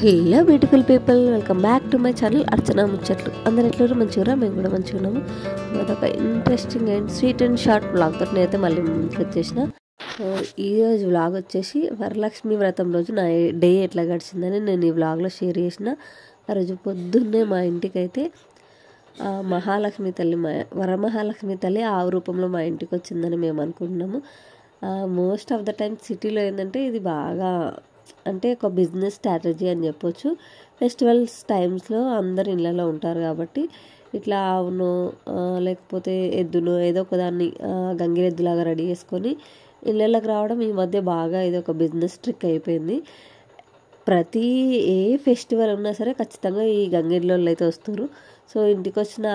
Hello beautiful people, welcome back to my channel Archana ముచ్చట్లు. అందరు ఎట్లూరు మంచిగా, మేము కూడా మంచిగా ఉన్నాము. అదొక interesting and sweet and short vlog తోటి నేనైతే మళ్ళీ ముందుకు వచ్చేసిన. ఈరోజు వ్లాగ్ వచ్చేసి వరలక్ష్మి వ్రతం రోజు నా డే ఎట్లా గడిచిందని నేను ఈ వ్లాగ్లో షేర్ చేసిన. ఆ రోజు పొద్దున్నే మా ఇంటికి అయితే మహాలక్ష్మి తల్లి, వరమహాలక్ష్మి తల్లి ఆ రూపంలో మా ఇంటికి వచ్చిందని మేము అనుకుంటున్నాము. మోస్ట్ ఆఫ్ ద టైమ్ సిటీలో ఏంటంటే ఇది బాగా అంటే ఒక బిజినెస్ స్ట్రాటజీ అని చెప్పొచ్చు. ఫెస్టివల్స్ టైమ్స్లో అందరు ఇళ్ళలో ఉంటారు కాబట్టి ఇట్లా ఆవును లేకపోతే ఎద్దును ఏదో ఒక దాన్ని గంగిరెద్దులాగా రెడీ చేసుకొని ఇళ్ళకి రావడం ఈ మధ్య బాగా ఇది ఒక బిజినెస్ ట్రిక్ అయిపోయింది. ప్రతి ఏ ఫెస్టివల్ ఉన్నా సరే ఖచ్చితంగా ఈ గంగిరెద్దులు అయితే వస్తారు. సో ఇంటికి వచ్చిన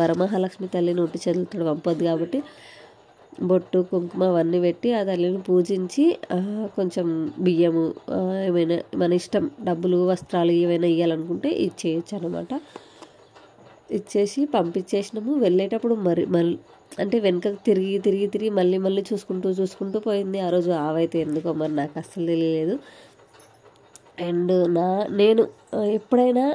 వరమహాలక్ష్మి తల్లి నోటి చేతులతో పంపొద్దు కాబట్టి బొట్టు కుంకుమ అవన్నీ పెట్టి ఆ తల్లిని పూజించి కొంచెం బియ్యము ఏమైనా మన ఇష్టం డబ్బులు వస్త్రాలు ఏమైనా ఇవ్వాలనుకుంటే ఇచ్చేయచ్చు అనమాట. ఇచ్చేసి పంపించేసినాము. వెళ్ళేటప్పుడు మళ్ళీ అంటే వెనకకు తిరిగి మళ్ళీ చూసుకుంటూ పోయింది. ఆ రోజు ఆవైతే ఎందుకో మరి నాకు అస్సలు తెలియలేదు. అండ్ నేను ఎప్పుడైనా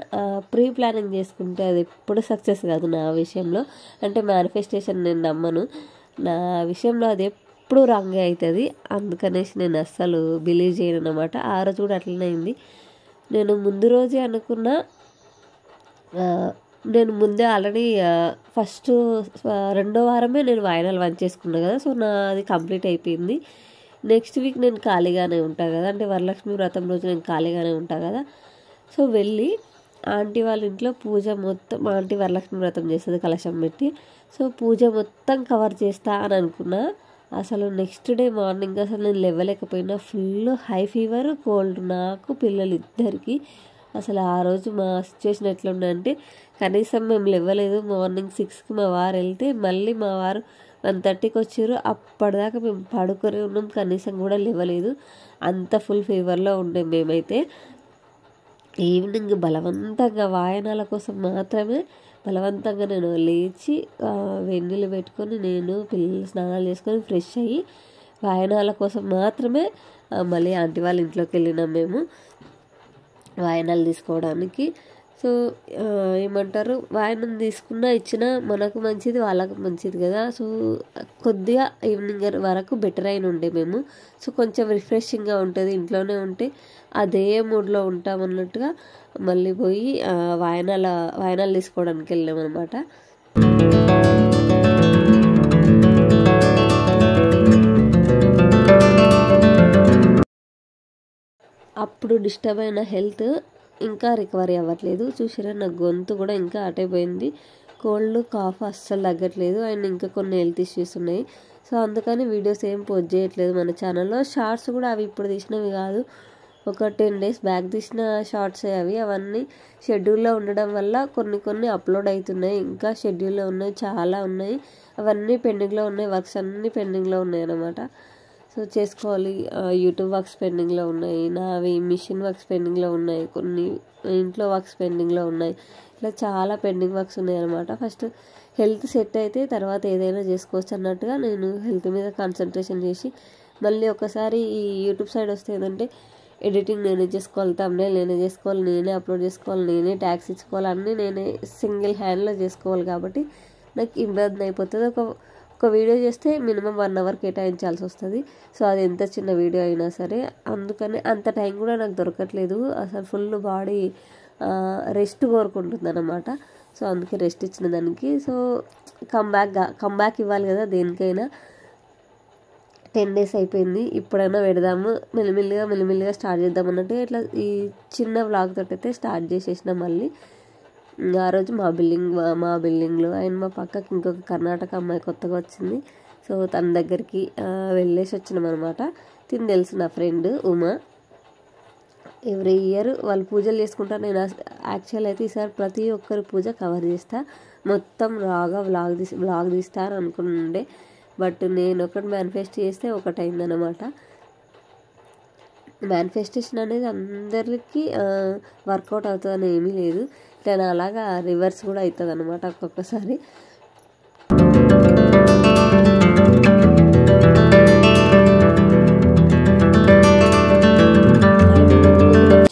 ప్రీ ప్లానింగ్ చేసుకుంటే అది ఎప్పుడు సక్సెస్ కాదు నా విషయంలో. అంటే మేనిఫెస్టేషన్ నేను నమ్మను, నా విషయంలో అది ఎప్పుడు రాంగే అవుతుంది. అందుకనేసి నేను అస్సలు బిలీవ్ చేయను అన్నమాట. ఆ రోజు కూడా అట్లనే అయింది. నేను ముందు రోజే అనుకున్నా, నేను ముందే ఆల్రెడీ ఫస్ట్ 2వ వారమే నేను వాయినాలు వంచేసుకున్నా కదా. సో అది కంప్లీట్ అయిపోయింది. నెక్స్ట్ వీక్ నేను ఖాళీగానే ఉంటాను కదా, అంటే వరలక్ష్మి వ్రతం రోజు నేను ఖాళీగానే ఉంటాను కదా. సో వెళ్ళి ఆంటీ వాళ్ళ ఇంట్లో పూజ మొత్తం, ఆంటీ వరలక్ష్మి వ్రతం చేస్తుంది కలశం పెట్టి. సో పూజ మొత్తం కవర్ చేస్తా అని అనుకున్నా. అసలు నెక్స్ట్ డే మార్నింగ్ అసలు నేను లేవలేకపోయినా. ఫుల్ హై ఫీవర్, కోల్డ్ నాకు పిల్లలు ఇద్దరికి. అసలు ఆ రోజు మా సిచ్యువేషన్ ఎట్లుందంటే కనీసం మేము లేవలేదు. మార్నింగ్ 6కి మా వారు వెళ్తే మళ్ళీ మా వారు 1:30కి వచ్చారు. అప్పటిదాకా మేము పడుకొని ఉన్నాం, కనీసం కూడా లేవలేదు. అంత ఫుల్ ఫీవర్లో ఉండే మేమైతే. ఈవినింగ్ బలవంతంగా వాయనాల కోసం మాత్రమే బలవంతంగా నేను లేచి వెన్నీళ్ళు పెట్టుకొని నేను పిల్లలు స్నానాలు చేసుకొని ఫ్రెష్ అయ్యి వాయనాల కోసం మాత్రమే మళ్ళీ ఆంటీ వాళ్ళ ఇంట్లోకి వెళ్ళినాం మేము వాయనాలు తీసుకోవడానికి. సో ఏమంటారు, వాయనం తీసుకున్నా ఇచ్చినా మనకు మంచిది వాళ్ళకు మంచిది కదా. సో కొద్దిగా ఈవినింగ్ వరకు బెటర్ అయిన ఉండే మేము. సో కొంచెం రిఫ్రెషింగ్గా ఉంటుంది ఇంట్లోనే ఉంటే, అదే మూడ్లో ఉంటామన్నట్టుగా మళ్ళీ పోయి వాయనాలు తీసుకోవడానికి వెళ్ళాం అనమాట. అప్పుడు డిస్టర్బ్ అయిన హెల్త్ ఇంకా రికవరీ అవ్వట్లేదు. చూసారా, నా గొంతు కూడా ఇంకా అటైపోయింది. కోల్డ్ కాఫ్ అస్సలు తగ్గట్లేదు. అండ్ ఇంకా కొన్ని హెల్త్ ఇష్యూస్ ఉన్నాయి. సో అందుకని వీడియోస్ ఏం పోస్ట్ చేయట్లేదు మన ఛానల్లో. షార్ట్స్ కూడా అవి ఇప్పుడు తీసినవి కాదు, ఒక 10 days బ్యాక్ తీసిన షార్ట్సే అవి. అవన్నీ షెడ్యూల్లో ఉండడం వల్ల కొన్ని అప్లోడ్ అవుతున్నాయి, ఇంకా షెడ్యూల్లో ఉన్నాయి, చాలా ఉన్నాయి. అవన్నీ పెండింగ్లో ఉన్నాయి, వర్క్స్ అన్నీ పెండింగ్లో ఉన్నాయి అన్నమాట. సో చేసుకోవాలి. యూట్యూబ్ వర్క్స్ పెండింగ్లో ఉన్నాయి, నావి మిషన్ వర్క్స్ పెండింగ్లో ఉన్నాయి, కొన్ని ఇంట్లో వర్క్స్ పెండింగ్లో ఉన్నాయి. ఇట్లా చాలా పెండింగ్ వర్క్స్ ఉన్నాయి అనమాట. ఫస్ట్ హెల్త్ సెట్ అయితే తర్వాత ఏదైనా చేసుకోవచ్చు అన్నట్టుగా నేను హెల్త్ మీద కాన్సన్ట్రేషన్ చేసి మళ్ళీ ఒకసారి ఈ యూట్యూబ్ సైడ్ వస్తే ఏంటంటే ఎడిటింగ్ నేనే చేసుకోవాలి, థంబ్నెయిల్ నేనే చేసుకోవాలి, నేనే అప్లోడ్ చేసుకోవాలి, నేనే ట్యాగ్స్ ఇచ్చుకోవాలి, అన్నీ నేనే సింగిల్ హ్యాండ్లో చేసుకోవాలి. కాబట్టి నాకు ఇబ్బంది అయిపోతుంది. ఒక వీడియో చేస్తే మినిమం 1 hour కేటాయించాల్సి వస్తుంది. సో అది ఎంత చిన్న వీడియో అయినా సరే. అందుకని అంత టైం కూడా నాకు దొరకట్లేదు. అసలు ఫుల్ బాడీ రెస్ట్ కోరుకుంటుంది అన్నమాట. సో అందుకే రెస్ట్ ఇచ్చిన దానికి సో కంబ్యాక్ ఇవ్వాలి కదా దేనికైనా. 10 days అయిపోయింది, ఇప్పుడైనా పెడదాము, మెల్లిమెల్లిగా స్టార్ట్ చేద్దాం అన్నట్టు ఇట్లా ఈ చిన్న వ్లాగ్ తోటి అయితే స్టార్ట్ చేసేసిన. మళ్ళీ ఆ రోజు మా బిల్డింగ్లో అండ్ మా పక్కకి ఇంకొక కర్ణాటక అమ్మాయి కొత్తగా వచ్చింది. సో తన దగ్గరికి వెళ్ళేసి వచ్చినాం అనమాట. తిని తెలుసు నా ఫ్రెండ్ ఉమా. ఎవ్రీ ఇయర్ వాళ్ళు పూజలు చేసుకుంటారు. నేను యాక్చువల్ అయితే ఈసారి ప్రతి ఒక్కరి పూజ కవర్ చేస్తా, మొత్తం రాగా వ్లాగ్ తీస్తా అని అనుకుంటుండే. బట్ నేను ఒకటి మేనిఫెస్ట్ చేస్తే ఒకటి అయిందనమాట. మేనిఫెస్టేషన్ అనేది అందరికీ వర్కౌట్ అవుతుందని ఏమీ లేదు. ఇట్లా అలాగా రివర్స్ కూడా అవుతుంది అనమాట ఒక్కొక్కసారి.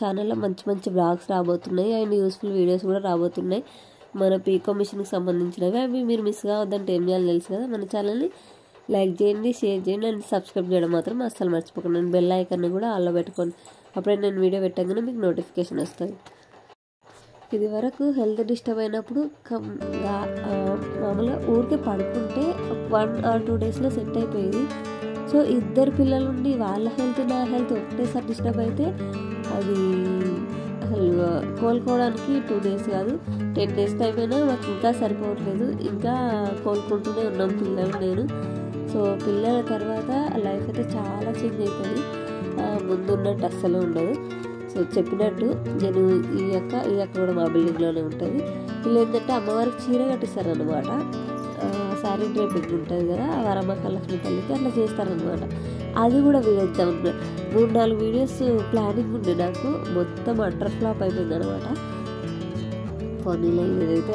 ఛానల్లో మంచి మంచి బ్లాగ్స్ రాబోతున్నాయి అండ్ యూస్ఫుల్ వీడియోస్ కూడా రాబోతున్నాయి మన పీకో మిషన్కి సంబంధించినవి. అవి మీరు మిస్ కావద్దంటే ఏం చేయాలో తెలుసు కదా, మన ఛానల్ని లైక్ చేయండి, షేర్ చేయండి అండ్ సబ్స్క్రైబ్ చేయడం మాత్రం అస్సలు మర్చిపోకండి. బెల్ ఐకాన్ని కూడా ఆల్లో పెట్టుకోండి, అప్పుడే నేను వీడియో పెట్టగానే మీకు నోటిఫికేషన్ వస్తుంది. ఇది వరకు హెల్త్ డిస్టర్బ్ అయినప్పుడు మామూలుగా ఊరికే పడుకుంటే 1 or 2 డేస్లో సెట్ అయిపోయేది. సో ఇద్దరు పిల్లలు ఉండి వాళ్ళ హెల్త్ నా హెల్త్ ఒకటేసారి డిస్టర్బ్ అయితే అది అసలు కోలుకోవడానికి 2 డేస్ కాదు 10 డేస్ టైం అయినా మాకు ఇంకా సరిపోవట్లేదు. ఇంకా కోలుకుంటూనే ఉన్నాం పిల్లలు నేను. సో పిల్లల తర్వాత లైఫ్ అయితే చాలా చేంజ్ అవుతుంది, ముందున్నట్టు అస్సలు ఉండదు. సో చెప్పినట్టు నేను ఈ అక్క కూడా మా బిల్డింగ్లోనే ఉంటుంది. వీళ్ళు ఏంటంటే అమ్మవారికి చీర కట్టిస్తారనమాట. శారీ డ్రైపింగ్ ఉంటుంది కదా, వరమక్క లక్ష్మి తల్లికి అట్లా చేస్తారనమాట. అది కూడా వీడియోద్దాం 3-4 వీడియోస్ ప్లానింగ్ ఉండే, నాకు మొత్తం అండర్ ఫ్లాప్ అయిపోయింది అనమాట. పోనీలో ఏదైతే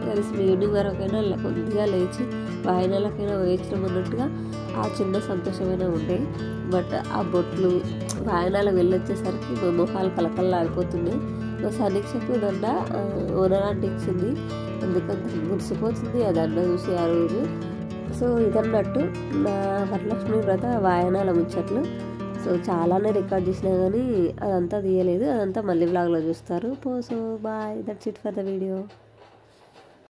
కలిసి ఈవినింగ్ వరకైనా కొద్దిగా లేచి వాయినాలకైనా వేయించడం అన్నట్టుగా ఆ చిన్న సంతోషమైనా ఉండే. బట్ ఆ బొట్లు వాయనాలకు వెళ్ళొచ్చేసరికి మా మొహాలు కలకల్లాడిపోతున్నాయి. మా సమీక్షకు దండ ఓనరాంటి ఇచ్చింది, ఎందుకంటే మురిసిపోతుంది ఆ దండ చూసి ఆ రోజు. సో ఇదన్నట్టు నా వరలక్ష్మి వ్రత వాయనాల ముచ్చట్లు. సో చాలానే రికార్డ్ చేసినా కానీ అదంతా తీయలేదు, అదంతా మళ్ళీ వ్లాగ్లో చూస్తారు. So bye, that's it for the video.